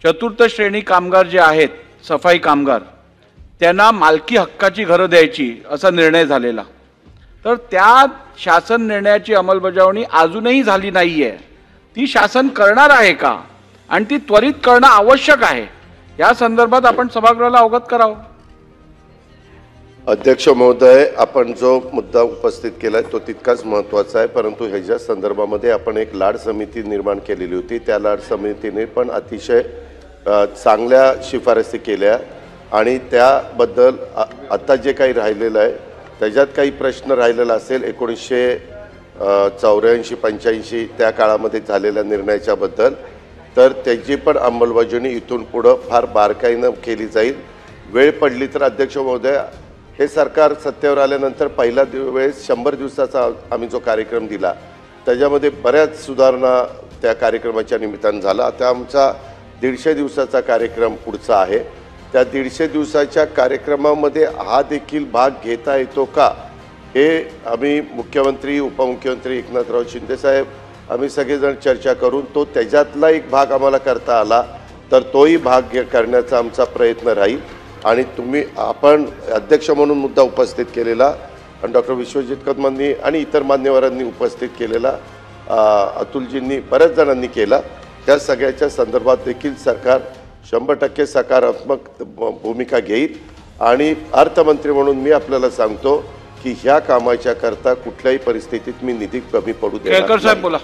चतुर्थ श्रेणी कामगार जे आहेत, सफाई कामगार, त्यांना मालकी हक्काची घरं द्यायची असा निर्णय झालेला। तर त्या शासन निर्णयाची अंमलबजावणी अजूनही झाली नाहीये। ती शासन करणार आहे का आणि ती त्वरित करणं आवश्यक आहे, या संदर्भात आपण सभागृहाला अवगत करावं। अध्यक्ष महोदय, आपण जो मुद्दा उपस्थित केलाय तो तितकाच महत्त्वाचा आहे, परंतु ह्याच्या संदर्भामध्ये आपण एक लाड समिती निर्माण केलेली होती। त्या लाड समितीने पण अतिशय चांगल्या शिफारसी केल्या आणि त्याबद्दल आता जे काही राहिलेलं आहे त्याच्यात काही प्रश्न राहिलेला असेल 1984-85 त्या काळामध्ये झालेल्या निर्णयाच्या बद्दल, तर त्याची पण अंमलबजावणी इथून पुढे फार बारकाईने केली जाईल। वेळ पडली तर अध्यक्ष महोदय, हे सरकार सत्तेवर आल्यानंतर पहिला वेळेस 100 दिवसाचा आम्ही जो कार्यक्रम दिला त्याच्यामध्ये बऱ्याच सुधारणा त्या कार्यक्रमाच्या निमित्तानं झाला। आता आमचा 150 दिवसाचा कार्यक्रम पुढचा आहे। त्या 150 दिवसाच्या कार्यक्रमामध्ये हा देखील भाग घेता येतो का, हे आम्ही मुख्यमंत्री, उपमुख्यमंत्री एकनाथराव शिंदे साहेब आम्ही सगळेजण चर्चा करून तो त्याच्यातला एक भाग आम्हाला करता आला तर तोही भाग करण्याचा आमचा प्रयत्न राहील। आणि आपण अध्यक्ष म्हणून मुद्दा उपस्थित केलेला आणि डॉक्टर विश्वजित कदमांनी आणि इतर मान्यवरांनी उपस्थित केलेला, अतुलजींनी बऱ्याच जणांनी केला, त्या सगळ्याच्या संदर्भात देखील सरकार 100% सकारात्मक भूमिका घेईल। आणि अर्थमंत्री म्हणून मी आपल्याला सांगतो की ह्या कामाच्या करता कुठल्याही परिस्थितीत मी निधी कमी पडू देणार नाही। केळकर साहेब बोला।